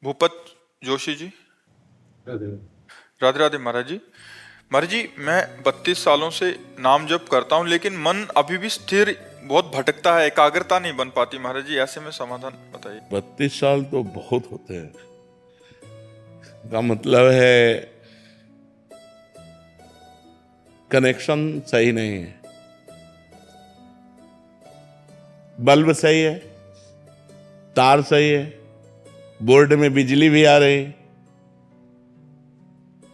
भूपत जोशी जी। राधे। राधे राधे महाराज जी। महाराज जी, मैं 32 सालों से नाम जप करता हूँ, लेकिन मन अभी भी स्थिर बहुत भटकता है, एकाग्रता नहीं बन पाती महाराज जी। ऐसे में समाधान बताइए। 32 साल तो बहुत होते हैं। का मतलब है कनेक्शन सही नहीं है, बल्ब सही है, तार सही है, बोर्ड में बिजली भी आ रही है,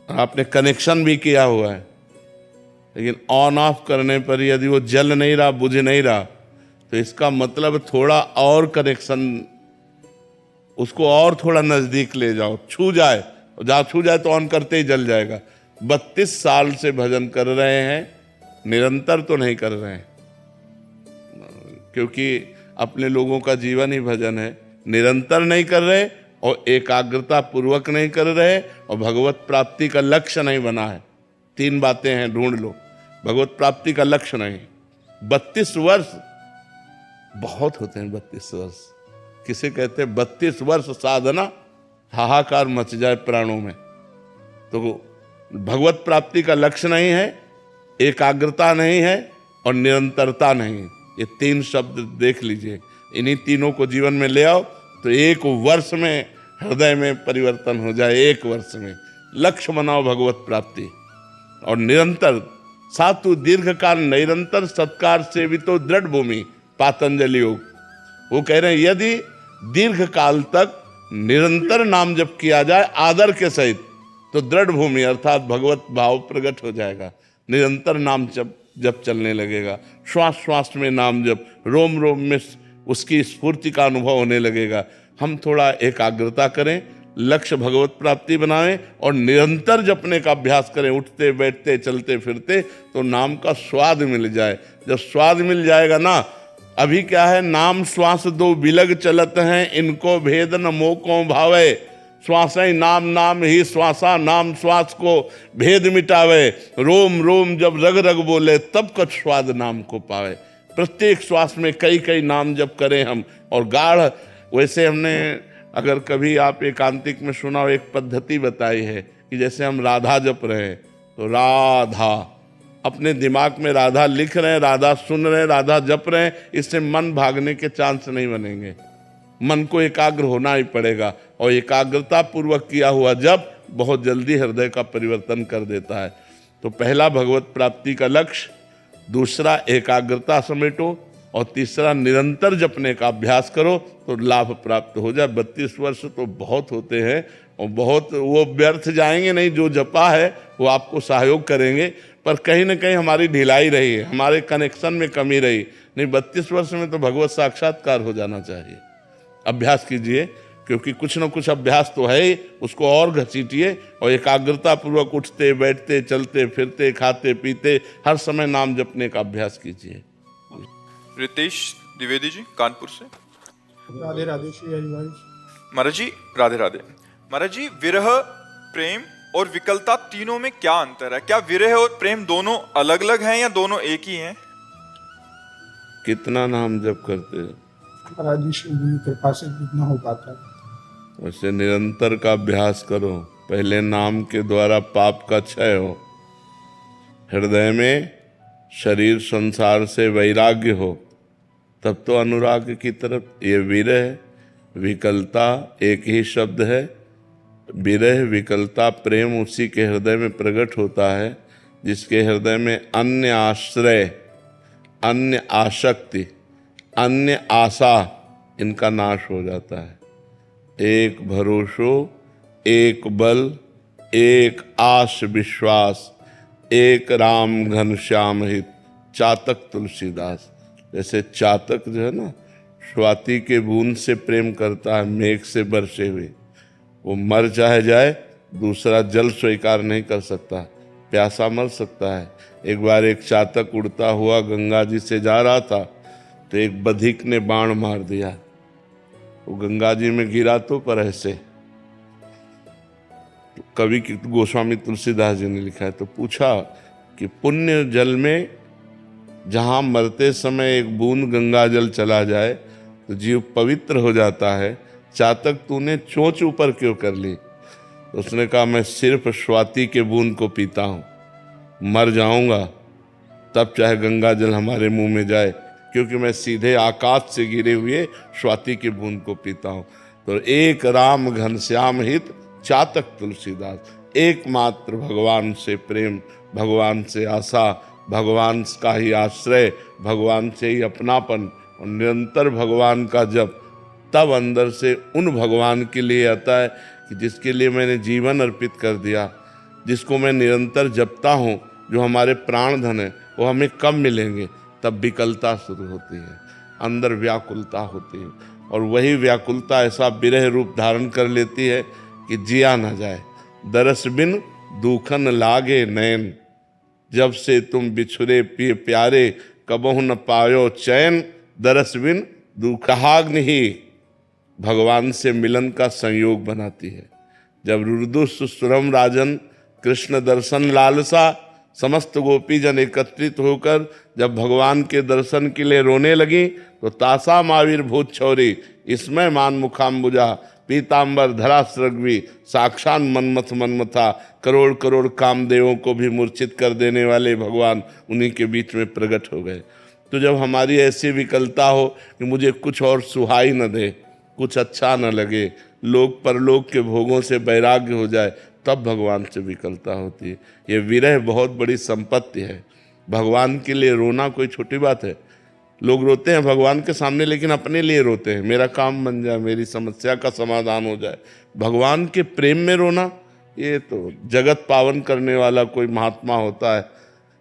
आपने कनेक्शन भी किया हुआ है, लेकिन ऑन ऑफ करने पर यदि वो जल नहीं रहा, बुझ नहीं रहा, तो इसका मतलब थोड़ा और कनेक्शन, उसको और थोड़ा नजदीक ले जाओ, छू जाए, जहां छू जाए तो ऑन करते ही जल जाएगा। 32 साल से भजन कर रहे हैं, निरंतर तो नहीं कर रहे हैं, क्योंकि अपने लोगों का जीवन ही भजन है। निरंतर नहीं कर रहे और एकाग्रता पूर्वक नहीं कर रहे और भगवत प्राप्ति का लक्ष्य नहीं बना है। 3 बातें हैं, ढूंढ लो। भगवत प्राप्ति का लक्ष्य नहीं। 32 वर्ष बहुत होते हैं। 32 वर्ष किसे कहते हैं? 32 वर्ष साधना, हाहाकार मच जाए प्राणों में। तो भगवत प्राप्ति का लक्ष्य नहीं है, एकाग्रता नहीं है और निरंतरता नहीं है। ये 3 शब्द देख लीजिए, इन्हीं तीनों को जीवन में ले आओ तो 1 वर्ष में हृदय में परिवर्तन हो जाए। 1 वर्ष में लक्ष्य बनाओ भगवत प्राप्ति और निरंतर सातु दीर्घ काल निरंतर सत्कार सेवितो दृढ़ भूमि। पातंजलि योग वो कह रहे हैं यदि दीर्घ काल तक निरंतर नाम जप किया जाए आदर के सहित, तो दृढ़ भूमि अर्थात भगवत भाव प्रकट हो जाएगा। निरंतर नाम जप चलने लगेगा, श्वास श्वास में नाम जप, रोम रोम में उसकी स्फूर्ति का अनुभव होने लगेगा। हम थोड़ा एकाग्रता करें, लक्ष्य भगवत प्राप्ति बनाएं और निरंतर जपने का अभ्यास करें। उठते बैठते चलते फिरते तो नाम का स्वाद मिल जाए। जब स्वाद मिल जाएगा ना, अभी क्या है, नाम श्वास 2 बिलग चलत हैं, इनको भेद न मोको भावे। श्वास ही नाम, नाम ही श्वासा, नाम श्वास को भेद मिटावे। रोम रोम जब रग रग बोले, तब कछ स्वाद नाम को पावे। प्रत्येक श्वास में कई कई नाम जप करें हम और गाढ़। वैसे हमने, अगर कभी आप एकांतिक में सुना हो, एक पद्धति बताई है कि जैसे हम राधा जप रहे हैं तो राधा अपने दिमाग में राधा लिख रहे हैं, राधा सुन रहे हैं, राधा जप रहे हैं। इससे मन भागने के चांस नहीं बनेंगे। मन को एकाग्र होना ही पड़ेगा और एकाग्रता पूर्वक किया हुआ जप बहुत जल्दी हृदय का परिवर्तन कर देता है। तो पहला भगवत प्राप्ति का लक्ष्य, दूसरा एकाग्रता समेटो और तीसरा निरंतर जपने का अभ्यास करो तो लाभ प्राप्त हो जाए। 32 वर्ष तो बहुत होते हैं और बहुत वो व्यर्थ जाएंगे नहीं। जो जपा है वो आपको सहयोग करेंगे, पर कहीं ना कहीं हमारी ढिलाई रही है, हमारे कनेक्शन में कमी रही नहीं। 32 वर्ष में तो भगवत साक्षात्कार हो जाना चाहिए। अभ्यास कीजिए, क्योंकि कुछ न कुछ अभ्यास तो है ही, उसको और घसीटिए और एकाग्रता पूर्वक उठते बैठते चलते फिरते खाते पीते हर समय नाम जपने का अभ्यास कीजिए। रितेश द्विवेदी जी, कानपुर से। राधे राधे श्री हरिवंश। महाराज जी राधे राधे। महाराज जी, विरह, प्रेम और विकलता तीनों में क्या अंतर है? क्या विरह और प्रेम दोनों अलग अलग हैं या दोनों एक ही हैं? कितना नाम जप करते हैं? महाराज जी शिव की कृपा से जितना हो पाता है। वैसे निरंतर का अभ्यास करो। पहले नाम के द्वारा पाप का क्षय हो, हृदय में शरीर संसार से वैराग्य हो, तब तो अनुराग की तरफ। ये विरह विकलता एक ही शब्द है। विरह विकलता प्रेम उसी के हृदय में प्रकट होता है जिसके हृदय में अन्य आश्रय, अन्य आसक्ति, अन्य आशा, इनका नाश हो जाता है। एक भरोसो, एक बल, एक आस विश्वास, एक राम घनश्याम हित, चातक तुलसीदास। जैसे चातक जो है ना, स्वाति के बूंद से प्रेम करता है, मेघ से बरसे हुए। वो मर चाहे जाए, दूसरा जल स्वीकार नहीं कर सकता, प्यासा मर सकता है। एक बार एक चातक उड़ता हुआ गंगा जी से जा रहा था तो एक बधिक ने बाण मार दिया। वो गंगा जी में गिरा तो पर ऐसे। तो कवि गोस्वामी तुलसीदास जी ने लिखा है, तो पूछा कि पुण्य जल में जहाँ मरते समय एक बूंद गंगा जल चला जाए तो जीव पवित्र हो जाता है, चातक तूने चोंच ऊपर क्यों कर ली? तो उसने कहा मैं सिर्फ स्वाति के बूंद को पीता हूँ, मर जाऊंगा तब चाहे गंगा जल हमारे मुंह में जाए, क्योंकि मैं सीधे आकाश से गिरे हुए स्वाति की बूंद को पीता हूँ। तो एक राम घनश्याम हित चातक तुलसीदास, एकमात्र भगवान से प्रेम, भगवान से आशा, भगवान का ही आश्रय, भगवान से ही अपनापन और निरंतर भगवान का जप, तब अंदर से उन भगवान के लिए आता है कि जिसके लिए मैंने जीवन अर्पित कर दिया, जिसको मैं निरंतर जपता हूँ, जो हमारे प्राण धन है, वो हमें कब मिलेंगे? तब विकलता शुरू होती है, अंदर व्याकुलता होती है, और वही व्याकुलता ऐसा विरह रूप धारण कर लेती है कि जिया न जाए। दरस बिन दुखन लागे नैन, जब से तुम बिछुरे पिए प्यारे, कबहु न पायो चैन, दरस बिन दुखाग्नि ही भगवान से मिलन का संयोग बनाती है। जब रुदु सुस्वरम राजन कृष्ण दर्शन लालसा, समस्त गोपी जन एकत्रित होकर जब भगवान के दर्शन के लिए रोने लगी, तो तासा मावीर भूत छौरी, इसमें मान मुखाम्बुजा, पीतांबर धरा सृग्वी, साक्षात मनमथ मनमथा, करोड़ करोड़ कामदेवों को भी मूर्छित कर देने वाले भगवान उन्हीं के बीच में प्रकट हो गए। तो जब हमारी ऐसी विकलता हो कि मुझे कुछ और सुहाई न दे, कुछ अच्छा न लगे, लोक परलोक के भोगों से वैराग्य हो जाए, तब भगवान से विकलता होती है। ये विरह बहुत बड़ी संपत्ति है। भगवान के लिए रोना कोई छोटी बात है। लोग रोते हैं भगवान के सामने, लेकिन अपने लिए रोते हैं, मेरा काम बन जाए, मेरी समस्या का समाधान हो जाए। भगवान के प्रेम में रोना, ये तो जगत पावन करने वाला कोई महात्मा होता है।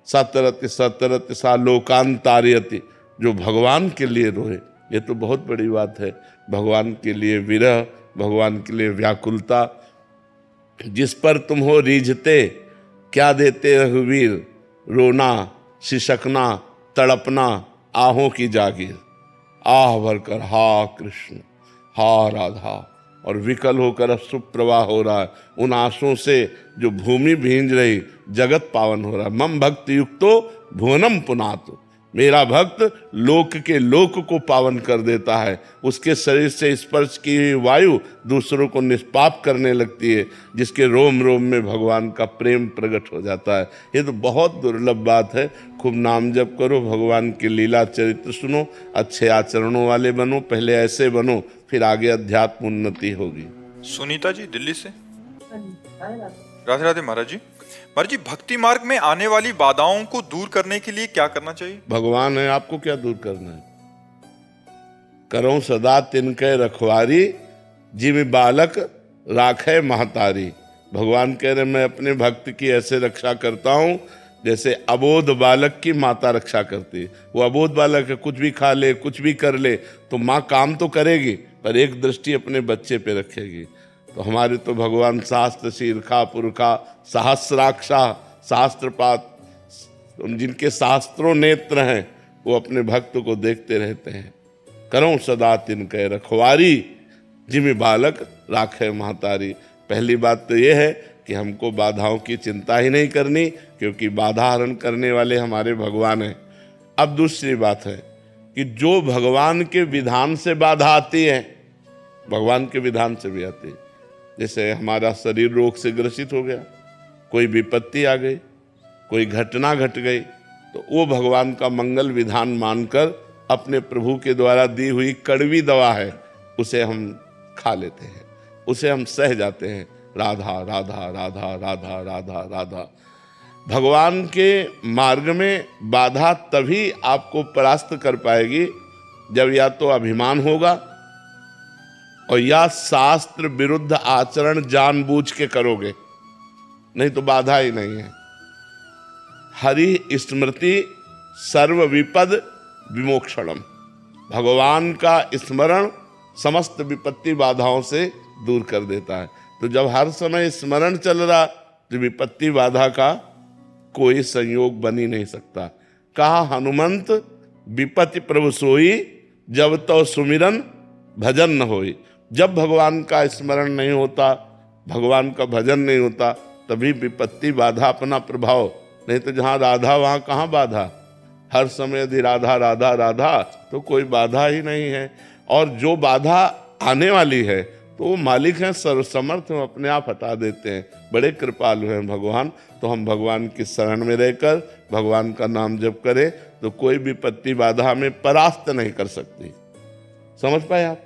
सतरति सतरति सा लोकांतार्यति, जो भगवान के लिए रोए, ये तो बहुत बड़ी बात है। भगवान के लिए विरह, भगवान के लिए व्याकुलता। जिस पर तुम हो रीझते, क्या देते रघुवीर, रोना सिसकना तड़पना आहों की जागीर, आह भरकर हा कृष्ण हा राधा, और विकल होकर अश्रु प्रवाह हो रहा है। उन आंसुओं से जो भूमि भींज रही, जगत पावन हो रहा है। मम भक्त युक्तो भुवनम पुनातु, मेरा भक्त लोक के लोक को पावन कर देता है। उसके शरीर से स्पर्श की हुई वायु दूसरों को निष्पाप करने लगती है, जिसके रोम रोम में भगवान का प्रेम प्रकट हो जाता है। ये तो बहुत दुर्लभ बात है। खूब नाम जप करो, भगवान की लीला चरित्र सुनो, अच्छे आचरणों वाले बनो। पहले ऐसे बनो, फिर आगे अध्यात्म उन्नति होगी। सुनीता जी दिल्ली से, राधे राधे महाराज जी। महाराज जी, भक्ति मार्ग में आने वाली बाधाओं को दूर करने के लिए क्या करना चाहिए? भगवान है, आपको क्या दूर करना है? करो सदा तिनके रखवारी, जिम बालक राखे महतारी। भगवान कह रहे मैं अपने भक्त की ऐसे रक्षा करता हूं जैसे अबोध बालक की माता रक्षा करती है। वो अबोध बालक है, कुछ भी खा ले, कुछ भी कर ले, तो माँ काम तो करेगी, पर एक दृष्टि अपने बच्चे पे रखेगी। तो हमारे तो भगवान शास्त्र शीर्षा पुरखा सहस्राक्षा शास्त्रपात, जिनके शास्त्रों नेत्र हैं, वो अपने भक्त को देखते रहते हैं। करो सदा तिनके रखवारी, जिम बालक राखे महतारी। पहली बात तो ये है कि हमको बाधाओं की चिंता ही नहीं करनी, क्योंकि बाधा हरण करने वाले हमारे भगवान हैं। अब दूसरी बात है कि जो भगवान के विधान से बाधा आती है, भगवान के विधान से भी आती है। जैसे हमारा शरीर रोग से ग्रसित हो गया, कोई विपत्ति आ गई, कोई घटना घट गई, तो वो भगवान का मंगल विधान मानकर अपने प्रभु के द्वारा दी हुई कड़वी दवा है, उसे हम खा लेते हैं, उसे हम सह जाते हैं। राधा राधा राधा राधा राधा राधा। भगवान के मार्ग में बाधा तभी आपको परास्त कर पाएगी जब या तो अभिमान होगा और या शास्त्र विरुद्ध आचरण जानबूझ के करोगे, नहीं तो बाधा ही नहीं है। हरि स्मृति सर्व विपद विमोक्षणम, भगवान का स्मरण समस्त विपत्ति बाधाओं से दूर कर देता है। तो जब हर समय स्मरण चल रहा, तो विपत्ति बाधा का कोई संयोग बन ही नहीं सकता। कहा हनुमंत विपत्ति प्रभु सोई, जब तो सुमिरन भजन न होई। जब भगवान का स्मरण नहीं होता, भगवान का भजन नहीं होता, तभी विपत्ति बाधा अपना प्रभाव। नहीं तो जहाँ राधा वहाँ कहाँ बाधा। हर समय यदि राधा राधा राधा, तो कोई बाधा ही नहीं है। और जो बाधा आने वाली है तो वो मालिक हैं, सर्वसमर्थ हैं, अपने आप हटा देते हैं, बड़े कृपालु हैं भगवान। तो हम भगवान की शरण में रहकर भगवान का नाम जप करें तो कोई विपत्ति बाधा हमें परास्त नहीं कर सकती। समझ पाए आप?